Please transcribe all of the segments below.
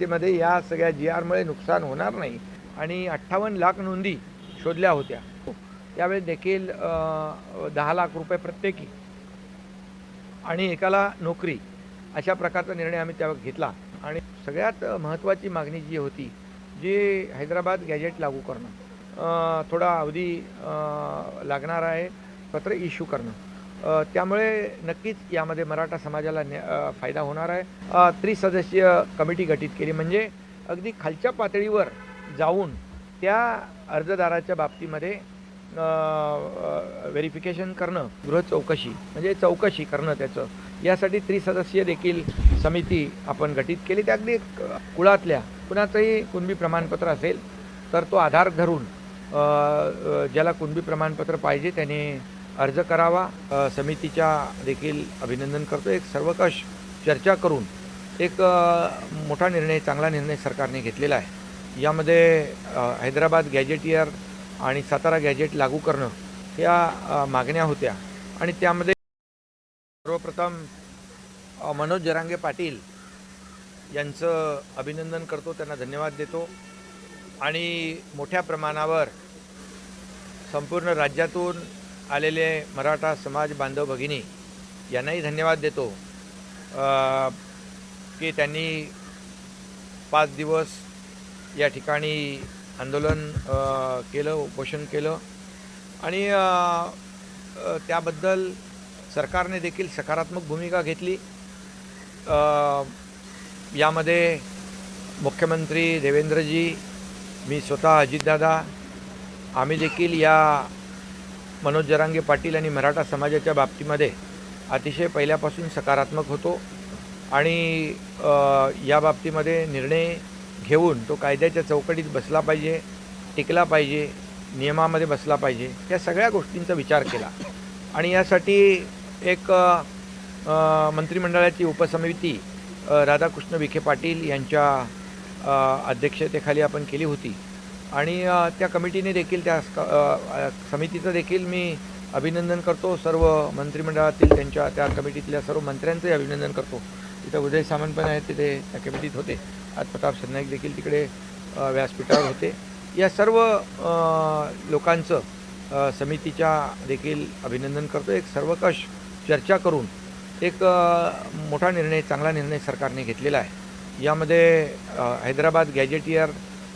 परिस्थितीमध्ये या सगळ्या GRमुळे नुकसान होणार नाही आणि 58 लाख नोंदी शोधल्या होत्या. त्यावेळेस देखील 10 लाख रुपये प्रत्येकी आणि एकाला नोकरी अशा प्रकारचा निर्णय आम्ही त्यावेळेस घेतला. आणि सगळ्यात महत्त्वाची मागणी जी होती, जी हैदराबाद गॅजेट लागू करणं, थोडा अवधी लागणार आहे, पत्र इश्यू करणं. त्यामुळे नक्कीच यामध्ये मराठा समाजाला फायदा होणार आहे. त्रिसदस्यीय कमिटी गठीत केली म्हणजे अगदी खालच्या पातळीवर जाऊन त्या अर्जदाराच्या बाबतीमध्ये व्हेरिफिकेशन करणं, गृहचौकशी म्हणजे चौकशी करणं त्याचं, यासाठी त्रिसदस्यीय देखील समिती आपण गठीत केली. त्या अगदी कुळातल्या कुणाचंही कुणबी प्रमाणपत्र असेल तर तो आधार धरून ज्याला कुणबी प्रमाणपत्र पाहिजे त्याने अर्ज करावा. समितीच्या देखील अभिनंदन करतो. एक सर्वकष चर्चा करून एक मोठा निर्णय, चांगला निर्णय सरकारने घेतलेला आहे. यामध्ये हैदराबाद गॅजेटियर आणि सातारा गॅजेट लागू करणं ह्या मागण्या होत्या आणि त्यामध्ये सर्वप्रथम मनोज जरांगे पाटील यांचं अभिनंदन करतो, त्यांना धन्यवाद देतो आणि मोठ्या प्रमाणावर संपूर्ण राज्यातून आलेले मराठा समाज बांधव भगिनी यांनाही धन्यवाद देतो की त्यांनी 5 दिवस या ठिकाणी आंदोलन केलं, उपोषण केलं आणि त्याबद्दल सरकारने देखील सकारात्मक भूमिका घेतली. यामध्ये मुख्यमंत्री देवेंद्रजी, मी स्वतः अजितदादा, आम्ही देखील या मनोज जरांगे पाटील आणि मराठा समाजाच्या बाबतीमध्ये अतिशय पहिल्यापासून सकारात्मक होतो आणि या बाबतीमध्ये निर्णय घेऊन तो कायद्याच्या चौकटीत बसला पाहिजे, टिकला पाहिजे, नियमामध्ये बसला पाहिजे, या सगळ्या गोष्टींचा विचार केला आणि यासाठी एक मंत्रिमंडळाची उपसमिती राधाकृष्ण विखे पाटील यांच्या अध्यक्षतेखाली आपण केली होती आणि त्या कमिटीने देखील त्या समितीचं देखील मी अभिनंदन करतो. सर्व मंत्रिमंडळातील त्या कमिटीतल्या सर्व मंत्र्यांचंही अभिनंदन करतो. तिथं उदय सामंत पण आहेत, तिथे त्या कमिटीत होते. आज प्रताप सरनाईक देखील तिकडे व्यासपीठावर होते. या सर्व लोकांचं समितीच्या देखील अभिनंदन करतो. एक सर्वकष चर्चा करून एक मोठा निर्णय, चांगला निर्णय सरकारने घेतलेला आहे. यामध्ये हैदराबाद गॅजेटियर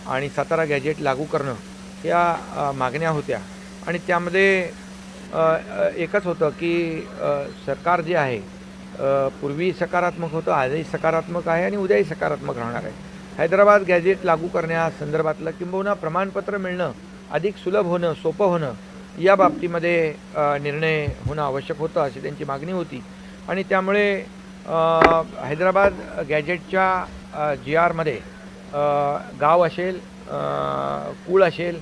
आणि सातारा गॅजेट लागू करणं ह्या मागण्या होत्या आणि त्यामध्ये एकच होतं की सरकार जे आहे पूर्वी सकारात्मक होतं, आजही सकारात्मक आहे आणि उद्याही सकारात्मक राहणार आहे. हैदराबाद गॅजेट लागू करण्यासंदर्भातलं किंबहुना प्रमाणपत्र मिळणं अधिक सुलभ होणं, सोपं होणं, या बाबतीमध्ये निर्णय होणं आवश्यक होतं अशी त्यांची मागणी होती आणि त्यामुळे हैदराबाद गॅजेटच्या GRमध्ये गाव असेल, कुळ असेल,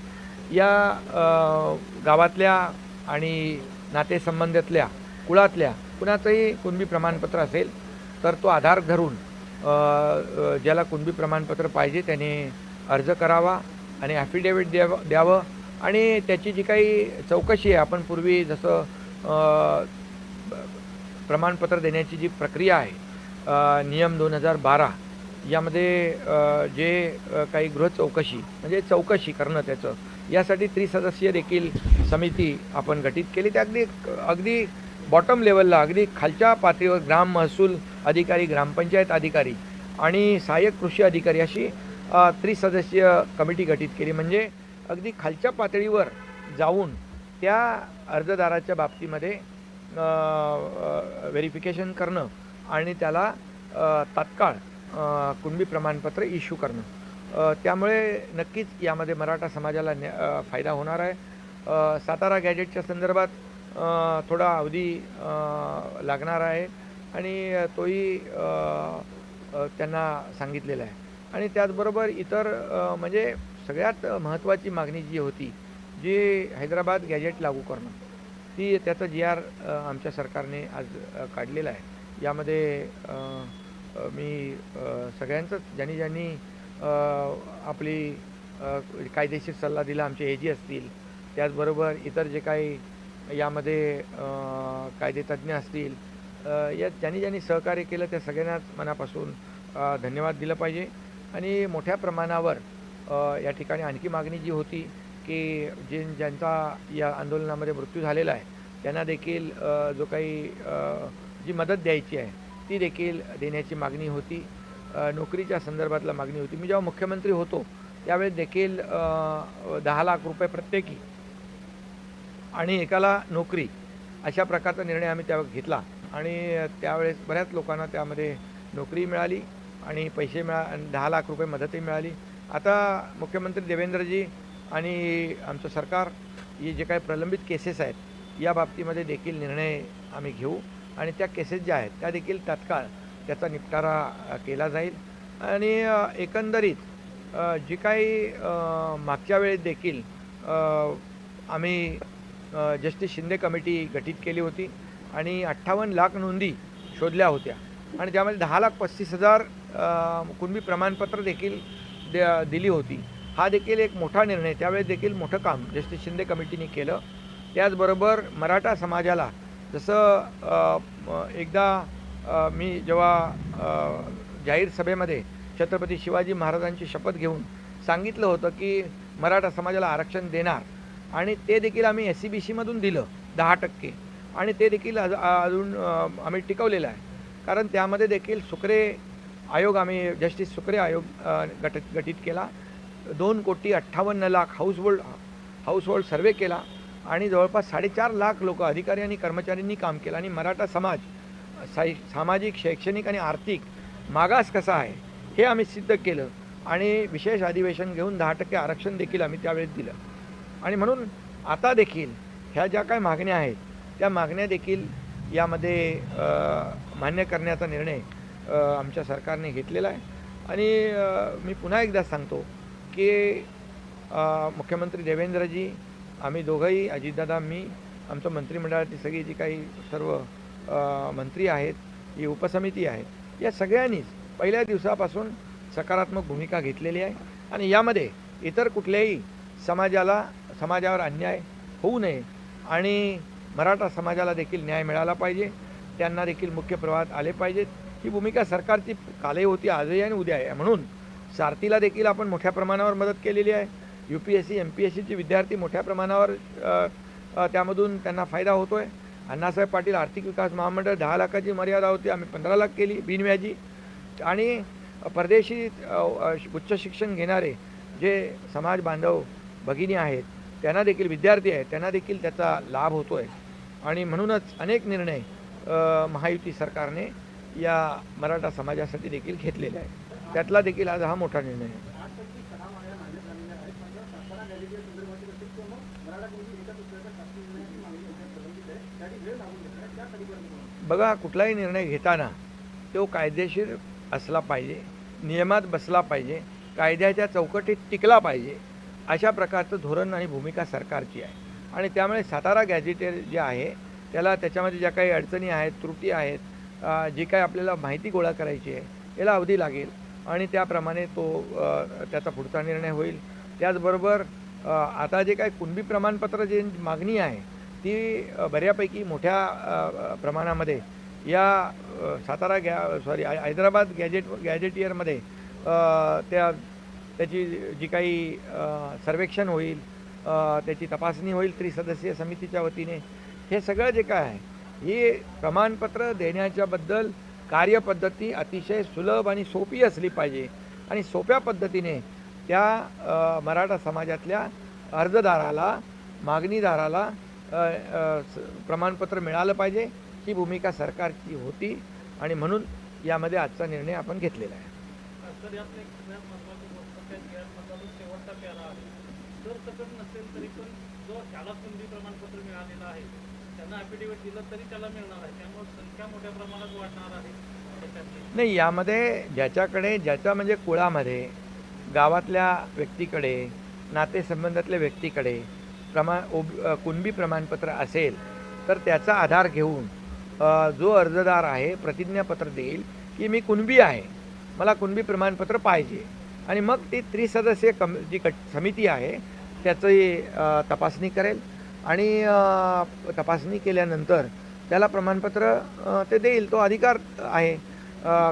या गावातल्या आणि नातेसंबंधातल्या कुळातल्या कुणाचंही कुणबी प्रमाणपत्र असेल तर तो आधार धरून ज्याला कुणबी प्रमाणपत्र पाहिजे त्याने अर्ज करावा आणि ॲफिडेविट द्यावं आणि त्याची जी काही चौकशी आहे, आपण पूर्वी जसं प्रमाणपत्र देण्याची जी प्रक्रिया आहे नियम 2012 यामध्ये जे काही गृहचौकशी म्हणजे चौकशी करणं त्याचं, यासाठी त्रिसदस्यीय देखील समिती आपण गठीत केली. त्या अगदी बॉटम लेवलला, अगदी खालच्या पातळीवर ग्राम महसूल अधिकारी, ग्रामपंचायत अधिकारी आणि सहाय्यक कृषी अधिकारी अशी त्रिसदस्यीय कमिटी गठीत केली म्हणजे अगदी खालच्या पातळीवर जाऊन त्या अर्जदाराच्या बाबतीमध्ये व्हेरिफिकेशन करणं आणि त्याला तात्काळ कुणबी प्रमाणपत्र इश्यू करणं. त्यामुळे नक्कीच यामध्ये मराठा समाजाला फायदा होणार आहे. सातारा गॅजेटच्या संदर्भात थोडा अवधी लागणार आहे आणि तोही त्यांना सांगितलेला आहे आणि त्याचबरोबर इतर म्हणजे सगळ्यात महत्त्वाची मागणी जी होती, जी हैदराबाद गॅजेट लागू करणं, ती त्याचं GR आमच्या सरकारने आज काढलेलं आहे. यामध्ये मी सगळ्यांचंच, ज्यांनी आपली कायदेशीर सल्ला दिला, आमचे AG असतील, त्याचबरोबर इतर जे काही यामध्ये कायदेतज्ञ असतील, या ज्यांनी सहकार्य केलं त्या सगळ्यांनाच मनापासून धन्यवाद दिलं पाहिजे आणि मोठ्या प्रमाणावर या ठिकाणी आणखी मागणी जी होती की ज्यांचा या आंदोलनामध्ये मृत्यू झालेला आहे त्यांना देखील जो काही जी मदत द्यायची आहे ती देखील देण्याची मागणी होती. नोकरीच्या संदर्भातला मागणी होती. मी जेव्हा मुख्यमंत्री होतो त्यावेळेस देखील 10 लाख रुपये प्रत्येकी आणि एकाला नोकरी अशा प्रकारचा निर्णय आम्ही त्यावेळेस घेतला आणि त्यावेळेस बऱ्याच लोकांना त्यामध्ये नोकरी मिळाली आणि पैसे 10 लाख रुपये मदतही मिळाली. आता मुख्यमंत्री देवेंद्रजी आणि आमचं सरकार हे जे काही प्रलंबित केसेस आहेत या बाबतीमध्ये देखील निर्णय आम्ही घेऊ आणि त्या केसेस ज्या आहेत त्या देखील तात्काळ त्याचा निपटारा केला जाईल. आणि एकंदरीत जी काही मागच्या वेळेस देखील आम्ही जस्टिस शिंदे कमिटी गठीत केली होती आणि 58 लाख नोंदी शोधल्या होत्या आणि त्यामध्ये 10,35,000 कुणबी प्रमाणपत्र देखील दिली होती. हा देखील एक मोठा निर्णय, त्यावेळेस देखील मोठं काम जस्टिस शिंदे कमिटीने केलं. त्याचबरोबर मराठा समाजाला जसं एकदा मी जेव्हा जाहीर सभेमध्ये छत्रपती शिवाजी महाराजांची शपथ घेऊन सांगितलं होतं की मराठा समाजाला आरक्षण देणार आणि ते देखील आम्ही SCBCमधून दिलं 10% आणि ते देखील अजून आम्ही टिकवलेलं आहे. कारण त्यामध्ये देखील सुक्रे आयोग आम्ही जस्टिस सुक्रे आयोग गठीत केला. 2,58,00,000 हाऊसहोल्ड सर्वे केला आणि जवळपास 4.5 लाख लोक अधिकारी आणि कर्मचाऱ्यांनी काम केलं आणि मराठा समाज सामाजिक, शैक्षणिक आणि आर्थिक मागास कसा आहे हे आम्ही सिद्ध केलं आणि विशेष अधिवेशन घेऊन 10% आरक्षण देखील आम्ही त्यावेळेस दिलं. आणि म्हणून आता देखील ह्या ज्या काही मागण्या आहेत त्या मागण्या देखील यामध्ये मान्य करण्याचा निर्णय आमच्या सरकारने घेतलेला आहे. आणि मी पुन्हा एकदा सांगतो की मुख्यमंत्री देवेंद्रजी, आम्ही दोघंही, अजितदादा, मी, आमचं मंत्रिमंडळातील सगळी जी काही सर्व मंत्री आहेत, ही उपसमिती आहे, या सगळ्यांनीच पहिल्या दिवसापासून सकारात्मक भूमिका घेतलेली आहे. आणि यामध्ये इतर कुठल्याही समाजावर अन्याय होऊ नये आणि मराठा समाजाला देखील न्याय मिळाला पाहिजे, त्यांना देखील मुख्य प्रवाहात आले पाहिजेत, ही भूमिका सरकारची कालही होती, आजही आणि उद्या आहे. म्हणून सारथीला देखील आपण मोठ्या प्रमाणावर मदत केलेली आहे. UPSC MPSCचे विद्यार्थी मोठ्या प्रमाणावर त्यामधून त्यांना फायदा होतो आहे. अण्णासाहेब पाटील आर्थिक विकास महामंडळ 10 लाखाची मर्यादा होती, आम्ही 15 लाख केली बिनव्याजी. आणि परदेशी उच्च शिक्षण घेणारे जे समाज बांधव भगिनी आहेत त्यांना देखील, विद्यार्थी आहेत त्यांना देखील त्याचा लाभ होतो आहे. आणि म्हणूनच अनेक निर्णय महायुती सरकारने या मराठा समाजासाठी देखील घेतलेले आहे. त्यातला देखील आज हा मोठा निर्णय आहे. बघा, कुठलाही निर्णय घेताना तो कायदेशीर असला पाहिजे, नियमात बसला पाहिजे, कायद्याच्या चौकटीत टिकला पाहिजे, अशा प्रकारचं धोरण आणि भूमिका सरकारची आहे. आणि त्यामुळे सातारा गॅझेटेर जे आहे त्याला त्याच्यामध्ये ज्या काही अडचणी आहेत, त्रुटी आहेत, जी काही आपल्याला माहिती गोळा करायची आहे याला अवधी लागेल आणि त्याप्रमाणे त्याचा पुढचा निर्णय होईल. त्याचबरोबर आता जे काही कुणबी प्रमाणपत्र जे मागणी आहे ती बऱ्यापैकी मोठ्या प्रमाणामध्ये या हैदराबाद गॅजेटियरमध्ये त्याची जी काही सर्वेक्षण होईल, त्याची तपासणी होईल त्रिसदस्यीय समितीच्या वतीने. हे सगळं जे काय आहे ही प्रमाणपत्र देण्याच्याबद्दल कार्यपद्धती अतिशय सुलभ आणि सोपी असली पाहिजे आणि सोप्या पद्धतीने त्या मराठा समाजातल्या अर्जदाराला, मागणीदाराला प्रमाणपत्र मिळालं पाहिजे, ही भूमिका सरकारची होती आणि म्हणून यामध्ये आजचा निर्णय आपण घेतलेला आहे. जर तसंच नसेल तरी पण जो त्याला कुणबी प्रमाणपत्र मिळालेलं आहे त्यांना ॲफिडेव्हिट दिलं तरी त्याला मिळणार आहे, त्यामुळे संख्या मोठ्या प्रमाणात वाढणार आहे. नाही, यामध्ये ज्याच्या म्हणजे कुळामध्ये, गावातल्या व्यक्तीकडे, नातेसंबंधातल्या व्यक्तीकडे कुणबी प्रमाणपत्र असेल तर त्याचा आधार घेऊन जो अर्जदार आहे प्रतिज्ञापत्र देईल की मी कुणबी आहे, मला कुणबी प्रमाणपत्र पाहिजे आणि मग ती त्रिसदस्यीय जी समिती आहे त्याची तपासणी करेल आणि तपासणी केल्यानंतर त्याला प्रमाणपत्र ते देईल. तो अधिकार आहे.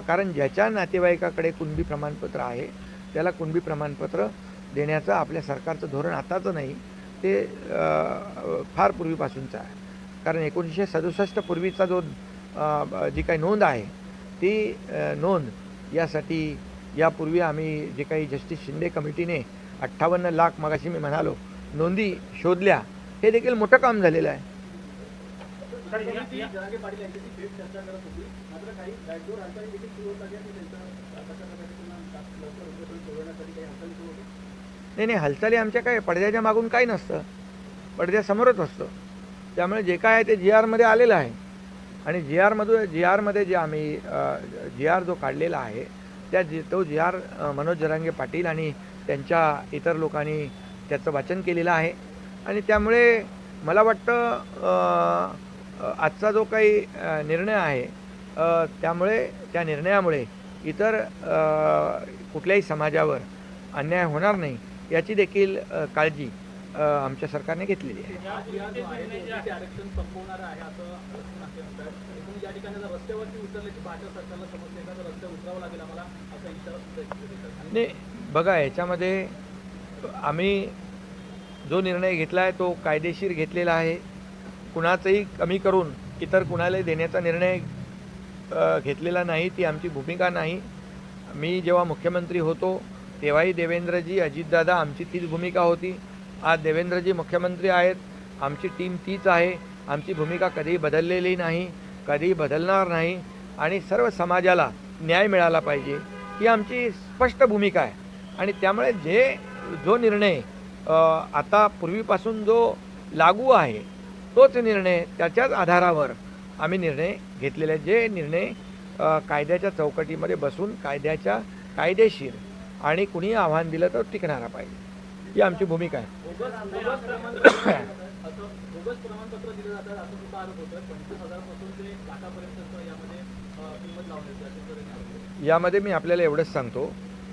कारण ज्याच्या नातेवाईकाकडे कुणबी प्रमाणपत्र आहे त्याला कुणबी प्रमाणपत्र देण्याचं आपल्या सरकारचं धोरण आताचं नाही, ते फार पूर्वीपासूनचं आहे. कारण 1967 पूर्वीचा जो जी काही नोंद आहे ती नोंद यासाठी यापूर्वी आम्ही जे काही जस्टिस शिंदे कमिटीने 58 लाख मगाशी मी म्हणालो नोंदी शोधल्या, हे देखील मोठं काम झालेलं आहे. जरांगे पाटील यांच्याशी थेट चर्चा करत होती, मात्र काही बॅकडोर हालचाली देखील सुरू होत आहेत की त्यांचं कशा प्रकारे पुन्हा लवकर उद्योजन सोडवण्यासाठी काही हालचाली सुरू होते? नाही, हालचाली आमच्या काय पडद्याच्या मागून काही नसतं, पडद्यासमोरच असतं. त्यामुळे जे काय आहे ते जी आरमध्ये आलेलं आहे आणि जी आरमध्ये जे आम्ही जी आर जो काढलेला आहे तो जी आर मनोज जरांगे पाटील आणि त्यांच्या इतर लोकांनी त्याचं वाचन केलेलं आहे. आणि त्यामुळे मला वाटतं आजचा जो काही निर्णय आहे त्यामुळे त्या निर्णयामुळे इतर कुठल्याही समाजावर अन्याय होणार नाही याची देखील काळजी आमच्या सरकारने घेतलेली आहे. आरक्षण संपवणार आहे असं म्हणतात. एकूण या ठिकाणी रस्त्यावरती उतरल्याची भाषा सरकारला समजते का, रस्त्यावर उतरावं लागेल आम्हाला असा इशारा सुद्धा नाही, बघा याच्यामध्ये आम्ही जो निर्णय घेतला आहे तो कायदेशीर घेतलेला आहे. कुणाचंही कमी करून इतर कुणालाही देण्याचा निर्णय घेतलेला नाही, ती आमची भूमिका नाही. मी जेव्हा मुख्यमंत्री होतो तेव्हाही देवेंद्रजी, अजितदादा आमची तीच भूमिका होती. आज देवेंद्रजी मुख्यमंत्री आहेत, आमची टीम तीच आहे. आमची भूमिका कधीही बदललेली नाही, कधीही बदलणार नाही. आणि सर्व समाजाला न्याय मिळाला पाहिजे ही आमची स्पष्ट भूमिका आहे. आणि त्यामुळे जो निर्णय आता पूर्वीपासून जो लागू आहे तोच निर्णय, त्याच्याच आधारावर आम्ही निर्णय घेतलेले आहे. जे निर्णय कायद्याच्या चौकटीमध्ये बसून कायदेशीर आणि कुणी आव्हान दिलं तर टिकणारा पाहिजे, ही आमची भूमिका आहे. बोगस प्रमाणपत्र दिलं जातात असं सुद्धा आरोप होतोय. 25,000 पासून ते लाखापर्यंत यामध्ये किंमत लावण्याची. यामध्ये मी आपल्याला एवढंच सांगतो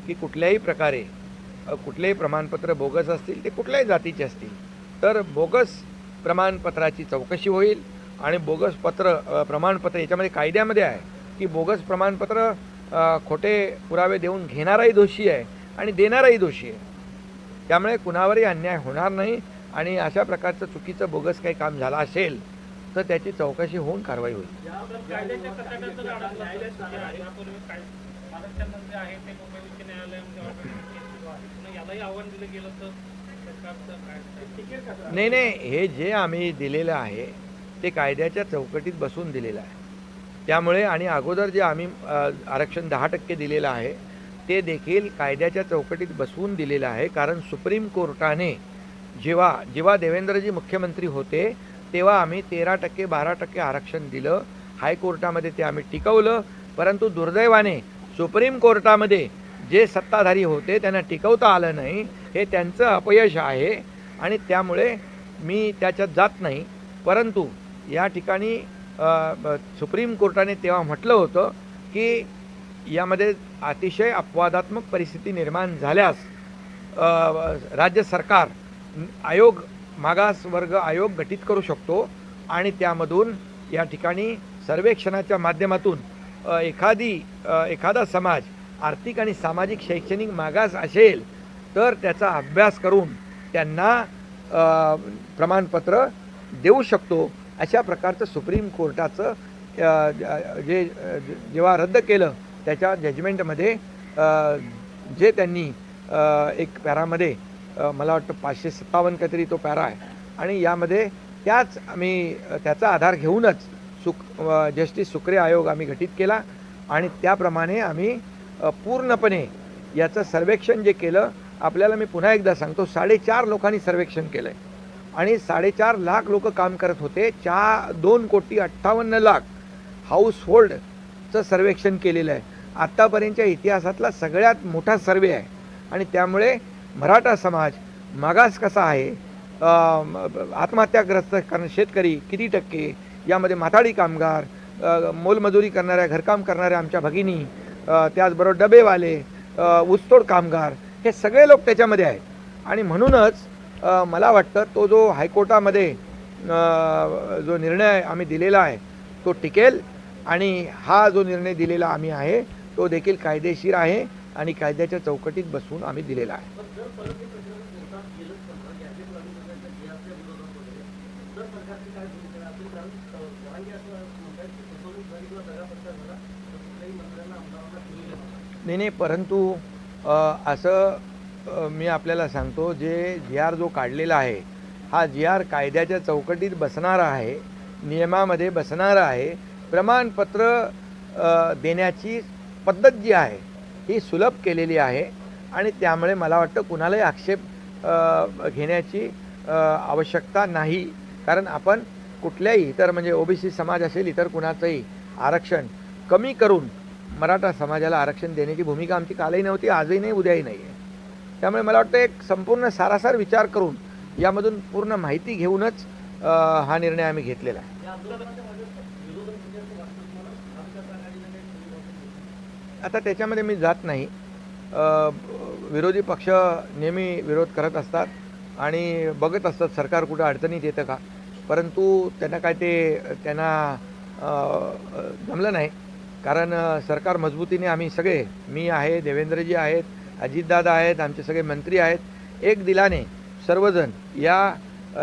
की कुठल्याही प्रकारे कुठलेही प्रमाणपत्र बोगस असतील ते कुठल्याही जातीचे असतील तर बोगस प्रमाणपत्राची चौकशी होईल. आणि बोगस प्रमाणपत्र याच्यामध्ये कायद्यामध्ये आहे की बोगस प्रमाणपत्र खोटे पुरावे देऊन घेणाराही दोषी आहे आणि देणाराही दोषी आहे. त्यामुळे कुणावरही अन्याय होणार नाही. आणि अशा प्रकारचं चुकीचं बोगस काही काम झालं असेल तर त्याची चौकशी होऊन कारवाई होईल. कायद्याच्या कचाट्याचं न्यायालय आरक्षण मंत्री आहे ते मुंबई उच्च न्यायालयामध्ये यालाही आव्हान दिलं गेलं तर सरकारचं काय? नाही, हे जे आम्ही दिलेलं आहे ते कायद्याच्या चौकटीत बसून दिलेलं आहे. त्यामुळे आणि अगोदर जे आम्ही आरक्षण 10% दिलेलं आहे ते देखील कायद्याच्या चौकटीत बसवून दिलेलं आहे. कारण सुप्रीम कोर्टाने जेव्हा देवेंद्रजी मुख्यमंत्री होते तेव्हा आम्ही 13% 12% आरक्षण दिलं. हायकोर्टामध्ये ते आम्ही टिकवलं. परंतु दुर्दैवाने सुप्रीम कोर्टामध्ये जे सत्ताधारी होते त्यांना टिकवता आलं नाही. हे त्यांचं अपयश आहे आणि त्यामुळे मी त्याच्यात जात नाही. परंतु या ठिकाणी सुप्रीम कोर्टाने तेव्हा म्हटलं होतं की यामध्ये अतिशय अपवादात्मक परिस्थिती निर्माण झाल्यास राज्य सरकार मागासवर्ग आयोग गठीत करू शकतो आणि त्यामधून या ठिकाणी सर्वेक्षणाच्या माध्यमातून एखादा समाज आर्थिक आणि सामाजिक शैक्षणिक मागास असेल तर त्याचा अभ्यास करून त्यांना प्रमाणपत्र देऊ शकतो. अशा प्रकारचं सुप्रीम कोर्टाचं जेव्हा रद्द केलं त्याच्या जजमेंटमध्ये जे त्यांनी एक पॅरामध्ये मला वाटतं 557 काहीतरी तो पॅरा आहे आणि यामध्ये आम्ही त्याचा आधार घेऊनच जस्टिस सुक्रे आयोग आम्ही गठीत केला आणि त्याप्रमाणे आम्ही पूर्णपणे याचं सर्वेक्षण जे केलं. आपल्याला मी पुन्हा एकदा सांगतो 4.5 लोकांनी सर्वेक्षण केलं आहे आणि 4.5 लाख लोक काम करत होते. 2,58,00,000 हाऊसहोल्डचं सर्वेक्षण केलेलं आहे. आत्तापर्यंतच्या इतिहासातला सगळ्यात मोठा सर्वे आहे आणि त्यामुळे मराठा समाज मागास कसा आहे, आत्महत्याग्रस्त शेतकरी किती टक्के, यामध्ये माथाडी कामगार, मोलमजुरी करणाऱ्या घरकाम करणाऱ्या आमच्या भगिनी, त्याचबरोबर डबेवाले, ऊसतोड कामगार, हे सगळे लोक त्याच्यामध्ये आहेत. आणि म्हणूनच मला वाटतं तो जो हायकोर्टामध्ये जो निर्णय आम्ही दिलेला आहे तो टिकेल आणि हा जो निर्णय दिलेला आम्ही आहे तो देखील कायदेशीर आहे आणि कायद्याच्या चौकटीत बसवून आम्ही दिलेला आहे. पण जर परत हे प्रकरण कोर्टात गेलंच समजा गॅजेट लागू करण्याच्या GR च्या विरोधात वगैरे तर सरकारची काय भूमिका असेल? कारण जरांगे असं म्हणतात की फसवणूक झाली किंवा दगाफटका झाला तर कुठल्याही मंत्र्यांना आमदारांना ठेवू नये. नाही, परंतु असं मी आपल्याला सांगतो, GR जो काढलेला आहे हा GR कायद्याच्या चौकटीत बसणारा आहे, नियमामध्ये बसणारा आहे. प्रमाणपत्र देण्याची पद्धत जी आहे ही सुलभ केलेली आहे आणि त्यामुळे मला वाटतं कुणालाही आक्षेप घेण्याची आवश्यकता नाही. कारण आपण कुठल्याही इतर म्हणजे OBC समाज असेल इतर कुणाचंही आरक्षण कमी करून मराठा समाजाला आरक्षण देण्याची भूमिका आमची कालही नव्हती, आजही नाही, उद्याही नाही आहे. त्यामुळे मला वाटतं एक संपूर्ण सारासार विचार करून यामधून पूर्ण माहिती घेऊनच हा निर्णय आम्ही घेतलेला आहे. या आंदोलनाच्या मागे विरोधक म्हणजे असं वाटतं तुम्हाला महाविकास आघाडीने काही ठरवलं? आता त्याच्यामध्ये मी जात नाही. विरोधी पक्ष नेहमी विरोध करत असतात आणि बघत असतात सरकार कुठं अडचणीत येतं का, परंतु त्यांना जमलं नाही. कारण सरकार मजबूतीने आम्ही सगळे, मी आहे, देवेंद्रजी आहेत, अजितदादा आहेत, आमचे सगळे मंत्री आहेत, एक दिलाने सर्वजण या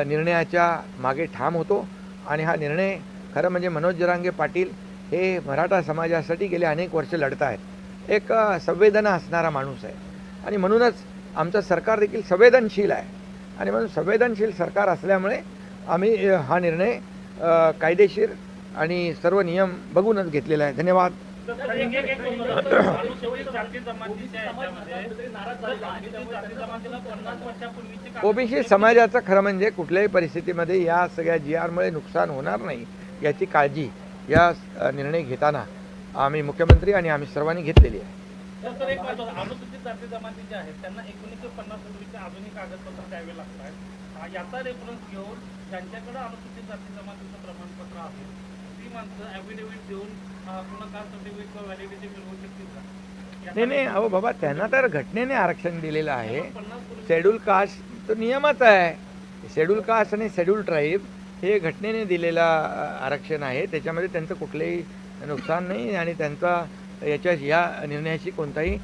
निर्णयाच्या मागे ठाम होतो. आणि हा निर्णय खरं म्हणजे मनोज जरांगे पाटील हे मराठा समाजासाठी गेले अनेक वर्ष लढत आहेत. एक संवेदना असणारा माणूस आहे आणि म्हणूनच आमचं सरकार देखील संवेदनशील आहे आणि म्हणून संवेदनशील सरकार असल्यामुळे आम्ही हा निर्णय कायदेशीर आणि सर्व नियम बघूनच घेतलेला आहे. धन्यवाद. OBC समाजाचं खरं म्हणजे कुठल्याही परिस्थितीमध्ये या सगळ्या GRमुळे नुकसान होणार नाही याची काळजी या निर्णय घेताना आम्ही मुख्यमंत्री आणि आम्ही सर्वांनी घेतलेली आहे. तर एक बाजू अनुसूचित जाती जमाती जे आहेत त्यांना 1950 पूर्वीचे आधुनिक कागदपत्र द्यावे लागतात. याचा रेफरन्स घेऊन ज्यांच्याकडे अनुसूचित जाती जमातीचं प्रमाणपत्र आहे ती माणसं ॲफिडेव्हिट देऊन पुन्हा कास्ट सर्टिफिकेट किंवा व्हॅलिडिटी मिळवू शकतील का? नाही, अहो बाबा, त्यांना तर घटनेने आरक्षण दिलेलं आहे. शेड्यूल कास्ट तर नियमच आहे. शेड्यूल कास्ट आणि शेड्यूल ट्राईब हे घटनेने दिलेलं आरक्षण आहे. त्याच्यामध्ये त्यांचं कुठलंही नुकसान नाही आणि त्यांचा या निर्णयाशी कोणताही